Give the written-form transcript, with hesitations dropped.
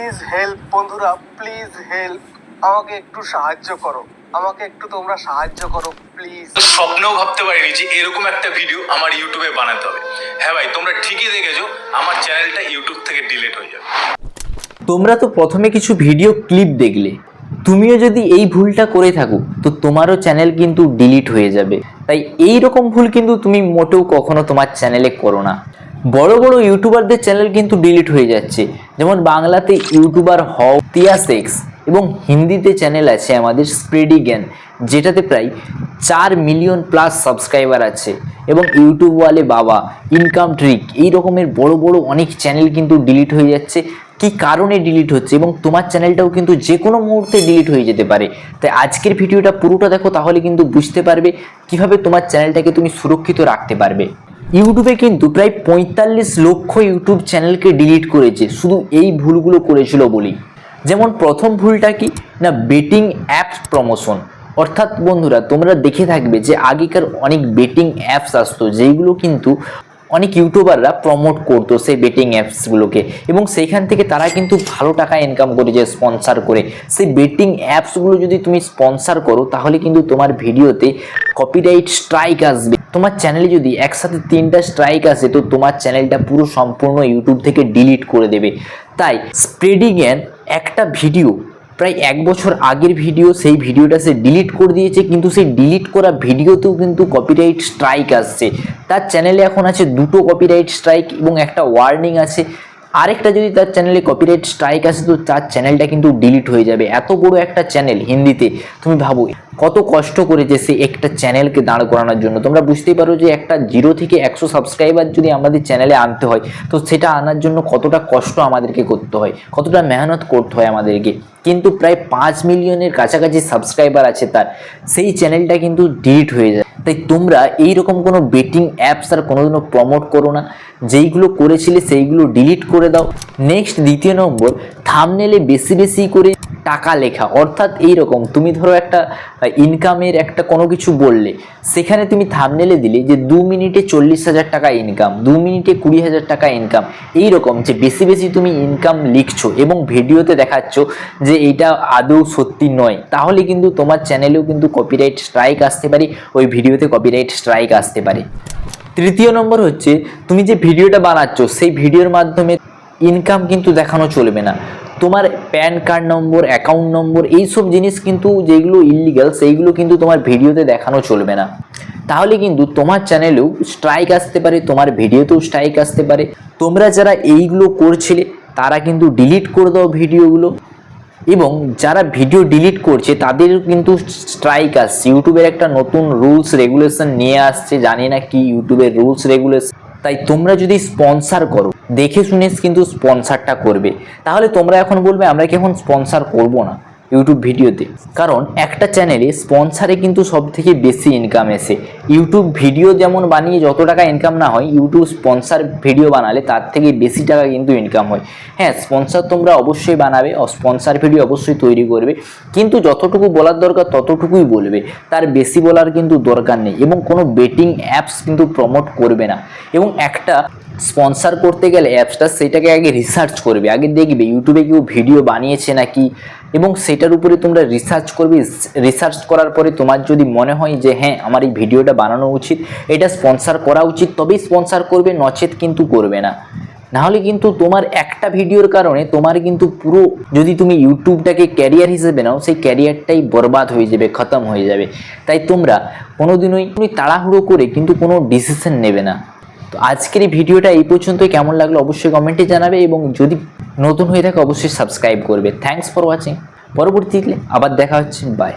Please help বন্ধুরা, please help, আমাকে একটু সাহায্য করো, আমাকে একটু তোমরা সাহায্য করো প্লিজ। স্বপ্নেও ভাবতে পারিনি যে এরকম একটা ভিডিও আমার ইউটিউবে বানাতে হবে। হ্যাঁ ভাই, তোমরা ঠিকই দেখেছো, আমার চ্যানেলটা ইউটিউব থেকে ডিলিট হয়ে যাবে। তোমরা তো প্রথমে কিছু ভিডিও ক্লিপ দেখলে, তুমিও যদি এই ভুলটা করে থাকো তো তোমারও চ্যানেল কিন্তু ডিলিট হয়ে যাবে। তাই এই রকম ভুল কিন্তু তুমি মোটেও কখনো তোমার চ্যানেলে করো না। বড় বড় ইউটিউবারদের চ্যানেল কিন্তু ডিলিট হয়ে যাচ্ছে, যেমন বাংলাতে ইউটিউবার হও তিয়াসেক্স এবং হিন্দিতে চ্যানেল আছে আমাদের স্প্রেডি জ্ঞান, যেটাতে প্রায় 4 মিলিয়ন প্লাস সাবস্ক্রাইবার আছে, এবং ইউটিউব ওয়ালে বাবা, ইনকাম ট্রিক, এই রকমের বড় বড় অনেক চ্যানেল কিন্তু ডিলিট হয়ে যাচ্ছে। কি কারণে ডিলিট হচ্ছে এবং তোমার চ্যানেলটাও কিন্তু যে কোনো মুহূর্তে ডিলিট হয়ে যেতে পারে। তাই আজকের ভিডিওটা পুরোটা দেখো, তাহলে কিন্তু বুঝতে পারবে কিভাবে তোমার চ্যানেলটাকে তুমি সুরক্ষিত রাখতে পারবে। ইউটিউবে কিন্তু প্রায় 45 লক্ষ ইউটিউব চ্যানেলকে ডিলিট করেছে শুধু এই ভুলগুলো করেছিল বলেই। যেমন প্রথম ভুলটা কি না, বেটিং অ্যাপস প্রমোশন। অর্থাৎ বন্ধুরা, তোমরা দেখে থাকবে যে আগেকার অনেক বেটিং অ্যাপস আসতো, যেইগুলো কিন্তু অনেক ইউটিউবাররা প্রমোট করতো সেই বেটিং অ্যাপসগুলোকে, এবং সেইখান থেকে তারা কিন্তু ভালো টাকা ইনকাম করেছে স্পন্সার করে। সেই বেটিং অ্যাপসগুলো যদি তুমি স্পন্সার করো তাহলে কিন্তু তোমার ভিডিওতে কপিরাইট স্ট্রাইক আসবে। তোমার চ্যানেলে যদি একসাথে 3টা স্ট্রাইক আসে তো তোমার চ্যানেলটা পুরো সম্পূর্ণ ইউটিউব থেকে ডিলিট করে দেবে। তাই স্প্রেডি জ্ঞান একটা ভিডিও, প্রায় 1 বছর আগের ভিডিও, সেই ভিডিওটা সে ডিলিট করে দিয়েছে, কিন্তু সেই ডিলিট করা ভিডিওতেও কিন্তু কপিরাইট স্ট্রাইক আসছে। তার চ্যানেলে এখন আছে 2টো কপিরাইট স্ট্রাইক এবং একটা ওয়ার্নিং আছে। আরেকটা যদি তার চ্যানেলে কপিরাইট স্ট্রাইক আসে তো তার চ্যানেলটা কিন্তু ডিলিট হয়ে যাবে। এত বড় একটা চ্যানেল হিন্দিতে, তুমি ভাবো কত কষ্ট করেছে সে একটা চ্যানেলকে দাঁড় করানোর জন্য। তোমরা বুঝতেই পারো যে একটা 0 থেকে 100 সাবস্ক্রাইবার যদি আমাদের চ্যানেলে আনতে হয় তো সেটা আনার জন্য কতটা কষ্ট আমাদেরকে করতে হয়, কতটা মেহনত করতে হয় আমাদেরকে। কিন্তু প্রায় 5 মিলিয়নের কাছাকাছি সাবস্ক্রাইবার আছে তার, সেই চ্যানেলটা কিন্তু ডিলিট হয়ে যায়। তাই তোমরা এইরকম কোনো বেটিং অ্যাপস আর কোনোদিনও প্রমোট করো না, যেইগুলো করেছিলে সেইগুলো ডিলিট করে দাও। নেক্সট, দ্বিতীয় নম্বর, থাম্বনেলে বেশি বেশি করে টাকা লেখা। অর্থাৎ এইরকম তুমি ধরো একটা ইনকামের একটা কোনো কিছু বললে, সেখানে তুমি থাম্বনেলে দিলে যে 2 মিনিটে 40,000 টাকা ইনকাম, 2 মিনিটে 20,000 টাকা ইনকাম, এইরকম যে বেশি বেশি তুমি ইনকাম লিখছো এবং ভিডিওতে দেখাচ্ছ যে এইটা আদৌ সত্যি নয়, তাহলে কিন্তু তোমার চ্যানেলেও কিন্তু কপিরাইট স্ট্রাইক আসতে পারে, ওই ভিডিওতে কপিরাইট স্ট্রাইক আসতে পারে। তৃতীয় নম্বর হচ্ছে, তুমি যে ভিডিওটা বানাচ্ছ সেই ভিডিওর মাধ্যমে ইনকাম কিন্তু দেখানো চলবে না। তোমার প্যান কার্ড নম্বর, অ্যাকাউন্ট নম্বর, এইসব জিনিস কিন্তু যেগুলো ইললিগাল সেইগুলো কিন্তু তোমার ভিডিওতে দেখানো চলবে না। তাহলে কিন্তু তোমার চ্যানেলেও স্ট্রাইক আসতে পারে, তোমার ভিডিওতেও স্ট্রাইক আসতে পারে। তোমরা যারা এইগুলো করছিলে তারা কিন্তু ডিলিট করে দাও ভিডিওগুলো, এবং যারা ভিডিও ডিলিট করছে তাদের কিন্তু স্ট্রাইক আসছে। ইউটিউবের একটা নতুন রুলস রেগুলেশন নিয়ে আসছে, জানি না কি ইউটিউবের রুলস রেগুলেশন। তাই তোমরা যদি স্পন্সার করো দেখে শুনে কিন্তু স্পন্সারটা করবে। তাহলে তোমরা এখন বলবে আমরা কি এখন স্পন্সার করব না ইউটিউব ভিডিওতে, কারণ একটা চ্যানেলে স্পন্সারে কিন্তু সব থেকে বেশি ইনকাম এসে। ইউটিউব ভিডিও যেমন বানিয়ে যত টাকা ইনকাম না হয়, ইউটিউব স্পন্সার ভিডিও বানালে তার থেকে বেশি টাকা কিন্তু ইনকাম হয়। হ্যাঁ, স্পন্সার তোমরা অবশ্যই বানাবে, স্পন্সার ভিডিও অবশ্যই তৈরি করবে, কিন্তু যতটুকু বলার দরকার ততটুকুই বলবে, তার বেশি বলার কিন্তু দরকার নেই। এবং কোনো বেটিং অ্যাপস কিন্তু প্রমোট করবে না। এবং একটা স্পন্সার করতে গেলে অ্যাপসটা সেটাকে আগে রিসার্চ করবে, আগে দেখবে ইউটিউবে কেউ ভিডিও বানিয়েছে নাকি, এবং সেটার উপরে তোমরা রিসার্চ করবে। রিসার্চ করার পরে তোমার যদি মনে হয় যে হ্যাঁ আমার এই ভিডিওটা বানানো উচিত, এটা স্পন্সার করা উচিত, তবেই স্পন্সার করবে, নচেত কিন্তু করবে না। নাহলে কিন্তু তোমার একটা ভিডিওর কারণে তোমার কিন্তু পুরো, যদি তুমি ইউটিউবটাকে ক্যারিয়ার হিসেবে নাও, সেই ক্যারিয়ারটাই বরবাদ হয়ে যাবে, খতম হয়ে যাবে। তাই তোমরা কোনোদিনই তাড়াহুড়ো করে কিন্তু কোনো ডিসিশন নেবে না। তো আজকের এই ভিডিওটা এই পর্যন্তই। কেমন লাগলো অবশ্যই কমেন্টে জানাবে, এবং যদি নতুন হয়ে থাকে অবশ্যই সাবস্ক্রাইব করবে। Thanks for watching. পরবর্তীতে আবার দেখা হচ্ছে, বাই।